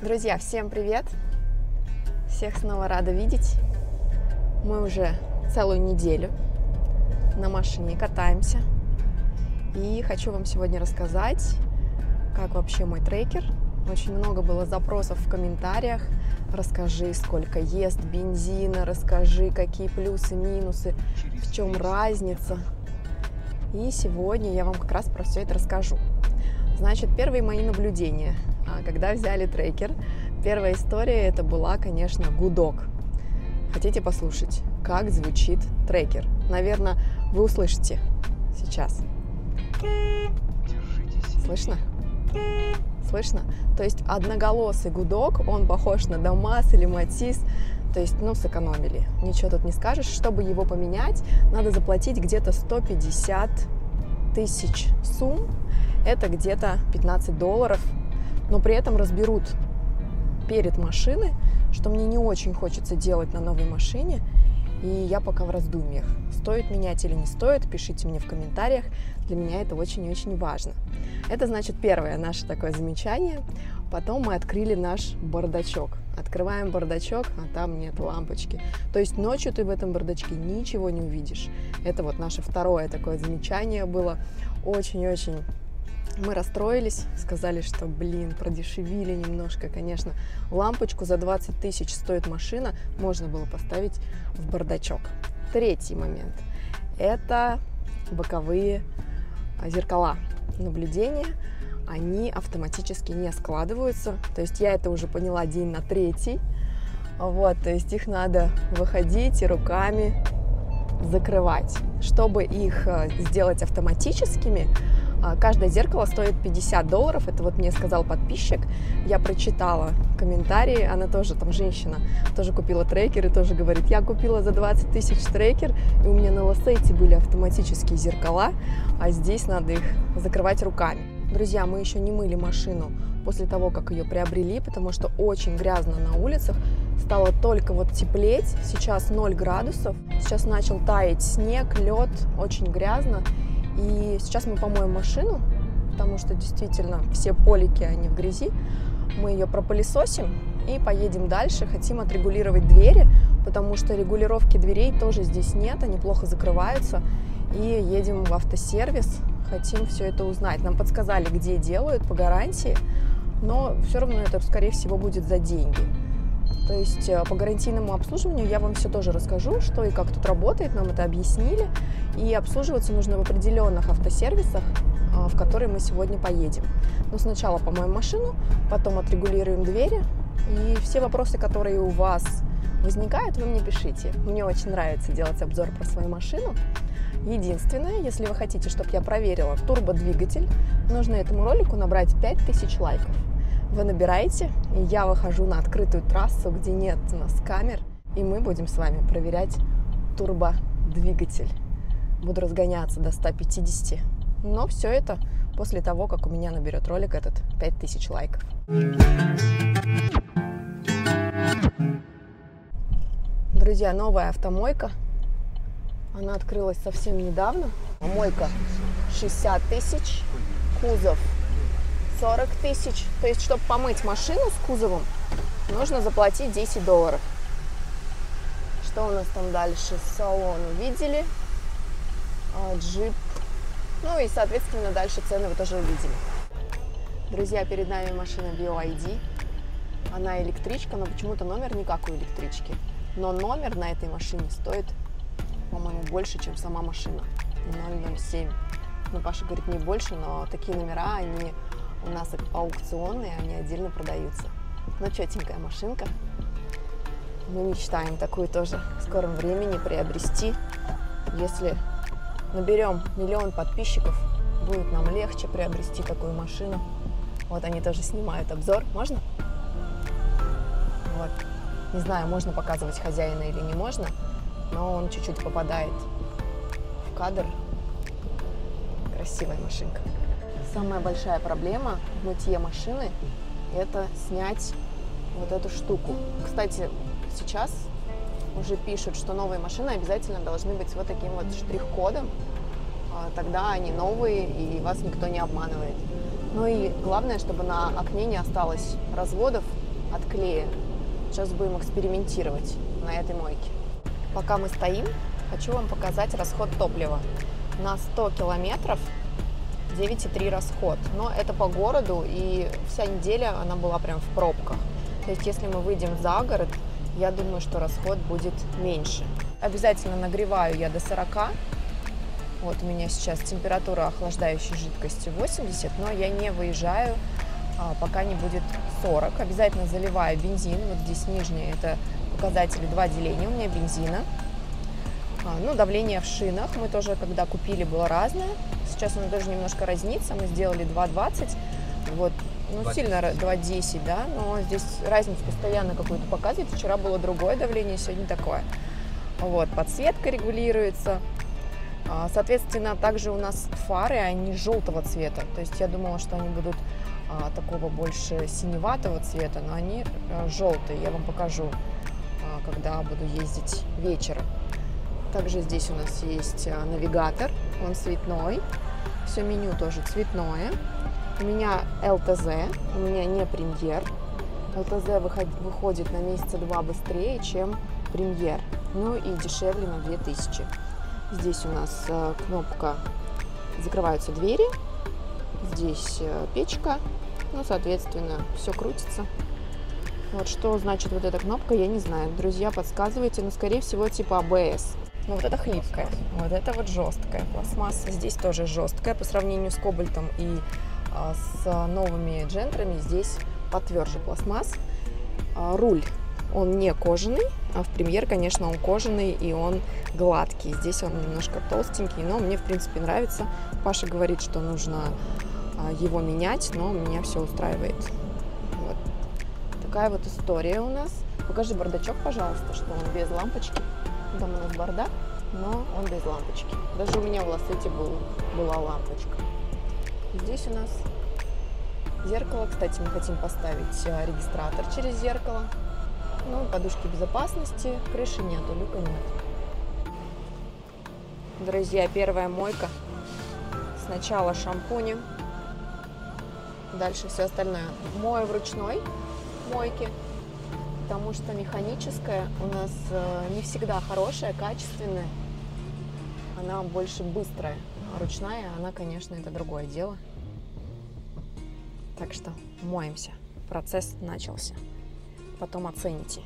Друзья, всем привет! Всех снова рада видеть. Мы уже целую неделю на машине катаемся. И хочу вам сегодня рассказать, как вообще мой трекер. Очень много было запросов в комментариях. Расскажи, сколько ест бензина, расскажи, какие плюсы, минусы, в чем разница. И сегодня я вам как раз про все это расскажу. Значит, первые мои наблюдения. Когда взяли трекер, первая история это была, конечно, гудок. Хотите послушать, как звучит трекер? Наверное, вы услышите сейчас. Слышно? Слышно? То есть одноголосый гудок, он похож на ДАМАЗ или Матис. То есть, сэкономили. Ничего тут не скажешь. Чтобы его поменять, надо заплатить где-то 150 тысяч сумм. Это где-то $15. Но при этом разберут перед машиной, что мне не очень хочется делать на новой машине. И я пока в раздумьях, стоит менять или не стоит, пишите мне в комментариях. Для меня это очень и очень важно. Это значит первое наше такое замечание. Потом мы открыли наш бардачок. Открываем бардачок, а там нет лампочки. То есть ночью ты в этом бардачке ничего не увидишь. Это вот наше второе такое замечание было. Очень-очень мы расстроились, сказали, что, продешевили немножко, конечно. Лампочку за 20 тысяч стоит машина, можно было поставить в бардачок. Третий момент – это боковые зеркала наблюдения. Они автоматически не складываются. То есть я это уже поняла день на третий. То есть их надо выходить и руками закрывать. Чтобы их сделать автоматическими, каждое зеркало стоит $50. Это вот мне сказал подписчик. Я прочитала комментарии. Она тоже, женщина, тоже купила трекер и тоже говорит, я купила за 20 тысяч трекер, и у меня на Лосейте были автоматические зеркала, а здесь надо их закрывать руками. Друзья, мы еще не мыли машину после того, как ее приобрели, потому что очень грязно на улицах. Стало только теплеть. Сейчас 0 градусов. Сейчас начал таять снег, лед. Очень грязно. И сейчас мы помоем машину, потому что действительно все полики, они в грязи. Мы ее пропылесосим и поедем дальше. Хотим отрегулировать двери, потому что регулировки дверей тоже здесь нет, они плохо закрываются. И едем в автосервис, хотим все это узнать. Нам подсказали, где делают по гарантии, но все равно это, скорее всего, будет за деньги. То есть по гарантийному обслуживанию я вам все тоже расскажу, что и как тут работает, нам это объяснили. И обслуживаться нужно в определенных автосервисах, в которые мы сегодня поедем. Но сначала помоем машину, потом отрегулируем двери. И все вопросы, которые у вас возникают, вы мне пишите. Мне очень нравится делать обзор про свою машину. Единственное, если вы хотите, чтобы я проверила турбодвигатель, нужно этому ролику набрать 5000 лайков. Вы набираете, и я выхожу на открытую трассу, где нет у нас камер, и мы будем с вами проверять турбодвигатель. Буду разгоняться до 150, но все это после того, как у меня наберет ролик этот 5000 лайков. Друзья, новая автомойка. Она открылась совсем недавно. Мойка 60 тысяч, кузов 40 тысяч. То есть, чтобы помыть машину с кузовом, нужно заплатить $10. Что у нас там дальше? Салон увидели. Джип. И, соответственно, дальше цены вы тоже увидели. Друзья, перед нами машина BYD. Она электричка, но почему-то номер не как у электрички. Но номер на этой машине стоит, по-моему, больше, чем сама машина. 007. Паша говорит, не больше, но такие номера, они у нас аукционные, они отдельно продаются. Но четенькая машинка. Мы мечтаем такую тоже в скором времени приобрести. Если наберем 1 000 000 подписчиков, будет нам легче приобрести такую машину. Они тоже снимают обзор. Можно? Не знаю, можно показывать хозяина или не можно, но он чуть-чуть попадает в кадр. Красивая машинка. Самая большая проблема в мытье машины – это снять эту штуку. Кстати, сейчас уже пишут, что новые машины обязательно должны быть с таким штрих-кодом. Тогда они новые, и вас никто не обманывает. И главное, чтобы на окне не осталось разводов, от клея. Сейчас будем экспериментировать на этой мойке. Пока мы стоим, хочу вам показать расход топлива. На 100 километров 9,3 расход. Но это по городу, и вся неделя она была прям в пробках. То есть если мы выйдем за город, я думаю, что расход будет меньше. Обязательно нагреваю я до 40. Вот у меня сейчас температура охлаждающей жидкости 80, но я не выезжаю, пока не будет 40. Обязательно заливаю бензин. Вот здесь нижние это показатели 2 деления у меня бензина. Ну, давление в шинах мы тоже, когда купили, было разное. Сейчас оно тоже немножко разнится. Мы сделали 2,20. Вот, ну, 2, сильно 2,10, да, но здесь разницу постоянно какую-то показывает. Вчера было другое давление, сегодня такое. Вот, подсветка регулируется. Соответственно, также у нас фары, они желтого цвета. То есть я думала, что они будут такого больше синеватого цвета, но они желтые. Я вам покажу, когда буду ездить вечером. Также здесь у нас есть навигатор, он цветной. Все меню тоже цветное. У меня ЛТЗ, у меня не премьер. ЛТЗ выходит на месяца 2 быстрее, чем премьер. Ну и дешевле на 2000. Здесь у нас кнопка «Закрываются двери». Здесь печка. Ну, соответственно, все крутится. Вот что значит вот эта кнопка, я не знаю. Друзья, подсказывайте, но скорее всего типа АБС. Ну, вот это хлипкая, вот это вот жесткая пластмасса. Здесь тоже жесткая по сравнению с кобальтом и с новыми джентрами. Здесь потверже пластмасс. Руль, он не кожаный, а в премьер, конечно, он кожаный и он гладкий. Здесь он немножко толстенький, но мне, в принципе, нравится. Паша говорит, что нужно его менять, но меня все устраивает. Вот такая вот история у нас. Покажи бардачок, пожалуйста, что он без лампочки. Там у нас бардак, но он без лампочки. Даже у меня в Лассете была лампочка. Здесь у нас зеркало. Кстати, мы хотим поставить регистратор через зеркало. Ну, подушки безопасности. Крыши нету, люка нет. Друзья, первая мойка. Сначала шампунем, дальше все остальное. Мою в ручной мойке, потому что механическая у нас не всегда хорошая, качественная. Она больше быстрая. А ручная, она, конечно, это другое дело. Так что моемся. Процесс начался. Потом оцените.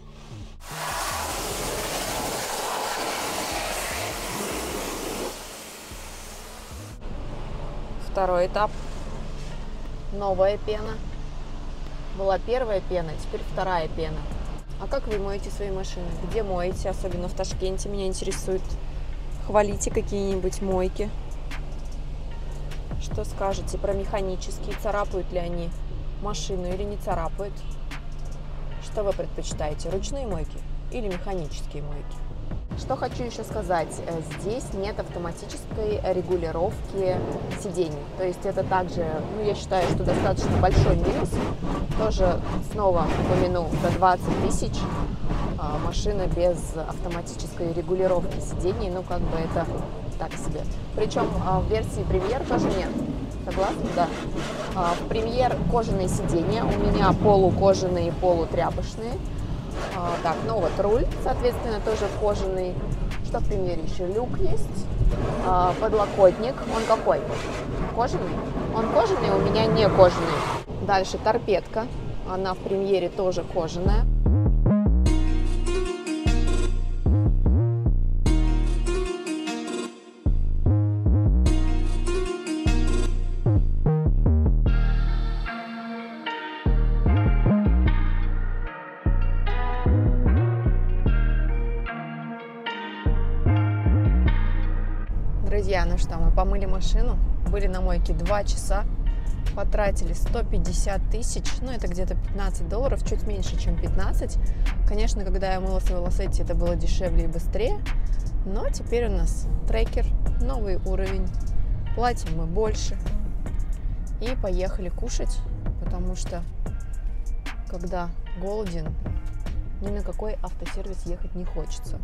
Второй этап. Новая пена. Была первая пена, теперь вторая пена. А как вы моете свои машины? Где моете? Особенно в Ташкенте меня интересует. Хвалите какие-нибудь мойки. Что скажете про механические? Царапают ли они машину или не царапают? Что вы предпочитаете? Ручные мойки или механические мойки? Что хочу еще сказать. Здесь нет автоматической регулировки сидений. То есть это также, ну, я считаю, что достаточно большой минус. Тоже снова упомяну, за 20 000 машина без автоматической регулировки сидений, ну, как бы это так себе. Причем в версии премьер тоже нет. Согласны? Да. В премьер кожаные сиденья, у меня полукожаные, полутряпочные. Так, ну вот руль, соответственно, тоже кожаный. Что в премьере еще? Люк есть. Подлокотник. Он какой? Кожаный? Он кожаный, у меня не кожаный. Дальше торпедка. Она в премьере тоже кожаная. Друзья, ну что, мы помыли машину, были на мойке 2 часа, потратили 150 000, ну это где-то $15, чуть меньше, чем 15. Конечно, когда я мыла свой Лассетти, это было дешевле и быстрее, но теперь у нас трекер, новый уровень, платим мы больше. И поехали кушать, потому что когда голоден, ни на какой автосервис ехать не хочется.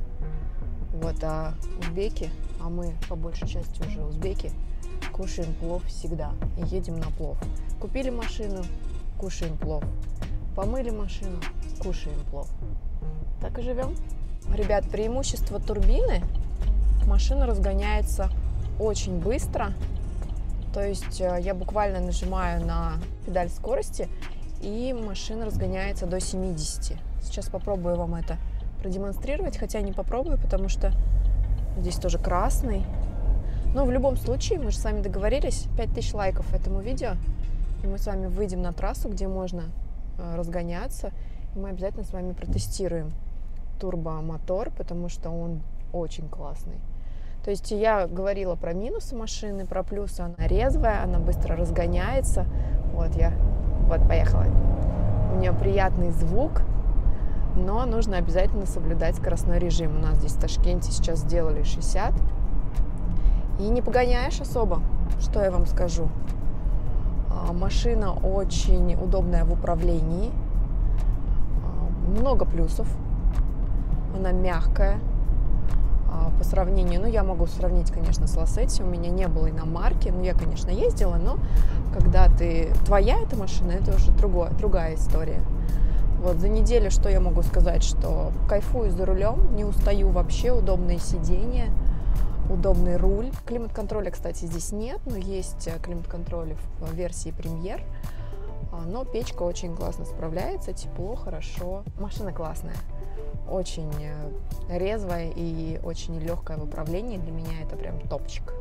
Вот, а узбеки, а мы по большей части уже узбеки, кушаем плов всегда и едем на плов. Купили машину, кушаем плов. помыли машину, кушаем плов. Так и живем. Ребят, преимущество турбины: машина разгоняется очень быстро. То есть я буквально нажимаю на педаль скорости, и машина разгоняется до 70. Сейчас попробую вам это продемонстрировать, хотя не попробую, потому что здесь тоже красный. Но в любом случае, мы же с вами договорились, 5000 лайков этому видео, и мы с вами выйдем на трассу, где можно разгоняться, и мы обязательно с вами протестируем турбомотор, потому что он очень классный. То есть я говорила про минусы машины, про плюсы: она резвая, она быстро разгоняется. Вот поехала. У нее приятный звук, но нужно обязательно соблюдать скоростной режим. У нас здесь в Ташкенте сейчас сделали 60. И не погоняешь особо, что я вам скажу. Машина очень удобная в управлении. Много плюсов. Она мягкая. По сравнению, я могу сравнить, конечно, с Ласетти. У меня не было иномарки. Я, конечно, ездила, но когда твоя эта машина, это уже другая история. Вот за неделю что я могу сказать, что кайфую за рулем, не устаю вообще, удобные сиденья, удобный руль. Климат-контроля, кстати, здесь нет, но есть климат-контроль в версии премьер. Но печка очень классно справляется, тепло, хорошо. Машина классная, очень резвая и очень легкая в управлении. Для меня это прям топчик.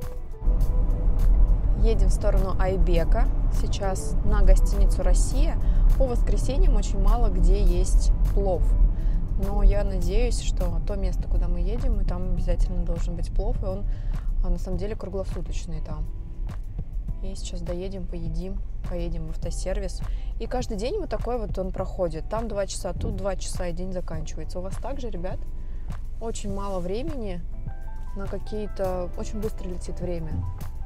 Едем в сторону Айбека. Сейчас на гостиницу «Россия». По воскресеньям очень мало где есть плов. Но я надеюсь, что то место, куда мы едем, и там обязательно должен быть плов, и он на самом деле круглосуточный там. И сейчас доедем, поедим, поедем в автосервис. И каждый день вот такой вот он проходит. Там 2 часа, тут 2 часа, и день заканчивается. У вас также, ребят? Очень мало времени на какие-то... Очень быстро летит время.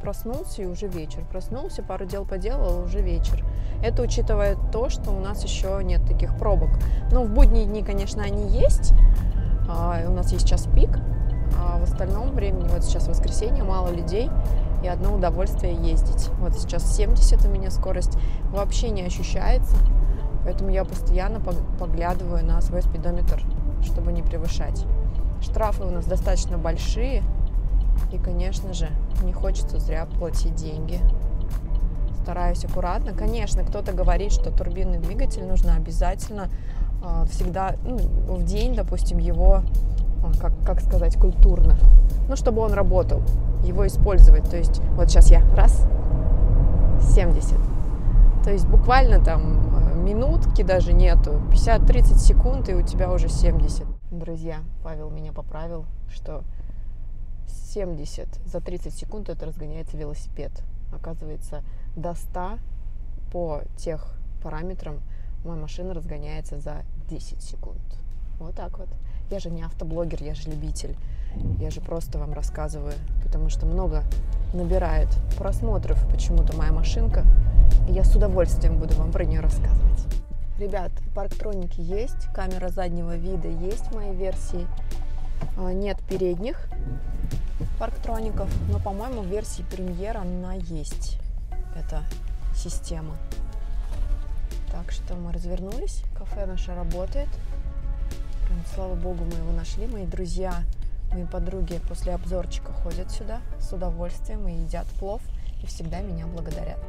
Проснулся, и уже вечер. Проснулся, пару дел поделал, уже вечер. Это учитывая то, что у нас еще нет таких пробок. Но в будние дни, конечно, они есть. У нас есть час пик. А в остальном времени, вот сейчас воскресенье, мало людей. И одно удовольствие ездить. Вот сейчас 70 у меня скорость. Вообще не ощущается. Поэтому я постоянно поглядываю на свой спидометр, чтобы не превышать. Штрафы у нас достаточно большие. И, конечно же, не хочется зря платить деньги. Стараюсь аккуратно. Конечно, кто-то говорит, что турбинный двигатель нужно обязательно всегда, в день, допустим, его, как сказать, культурно. Чтобы он работал, его использовать. То есть, вот сейчас я 70. То есть буквально там минутки даже нету. 50-30 секунд, и у тебя уже 70. Друзья, Павел меня поправил, что 70 за 30 секунд это разгоняется велосипед. Оказывается, до 100 по тех параметрам моя машина разгоняется за 10 секунд. Вот так вот. Я же не автоблогер, я же любитель. Я же просто вам рассказываю, потому что много набирает просмотров почему-то моя машинка. И я с удовольствием буду вам про нее рассказывать. Ребят, парктроники есть, камера заднего вида есть в моей версии. Нет передних парктроников, но, по-моему, в версии премьер она есть, эта система. Так что мы развернулись, кафе наше работает. Слава богу, мы его нашли. Мои друзья, мои подруги после обзорчика ходят сюда с удовольствием и едят плов, и всегда меня благодарят.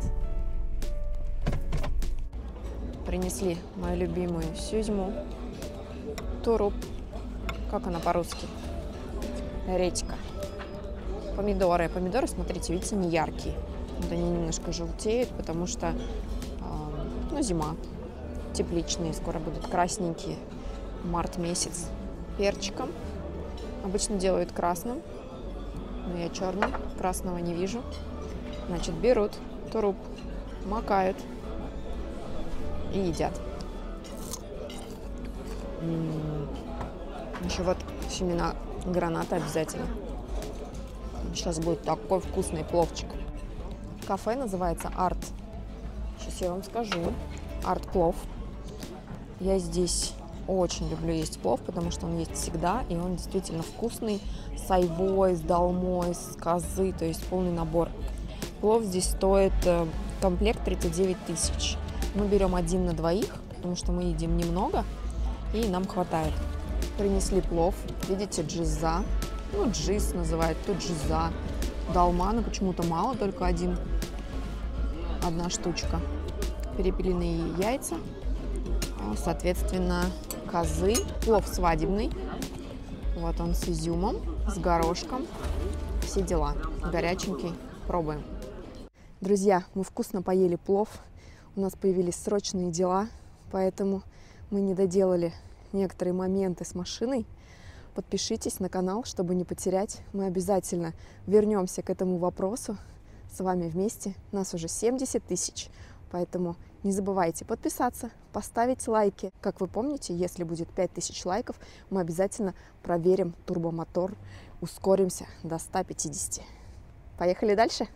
Принесли мою любимую сюзьму, туруп, как она по-русски, редька. Помидоры. Помидоры, смотрите, видите, не яркие. Вот они немножко желтеют, потому что зима. Тепличные, скоро будут красненькие. Март месяц. Перчиком. Обычно делают красным, но я черным. Красного не вижу. Значит, берут туруп, макают и едят. Еще вот семена граната обязательно. Сейчас будет такой вкусный пловчик. Кафе называется Арт. Сейчас я вам скажу. Арт плов. Я здесь очень люблю есть плов, потому что он есть всегда, и он действительно вкусный. С айвой, с долмой, с козы, то есть полный набор. Плов здесь стоит комплект 39 тысяч. Мы берем один на двоих, потому что мы едим немного, и нам хватает. Принесли плов, видите, джиза, ну джиз называют, тут джиза. Долмана почему-то мало, только одна штучка. Перепелиные яйца, соответственно, козы, плов свадебный. Вот он с изюмом, с горошком, все дела. Горяченький, пробуем. Друзья, мы вкусно поели плов, у нас появились срочные дела, поэтому мы не доделали некоторые моменты с машиной. Подпишитесь на канал, чтобы не потерять. Мы обязательно вернемся к этому вопросу с вами вместе. Нас уже 70 тысяч, поэтому не забывайте подписаться, поставить лайки. Как вы помните, если будет 5000 лайков, мы обязательно проверим турбомотор, ускоримся до 150. Поехали дальше!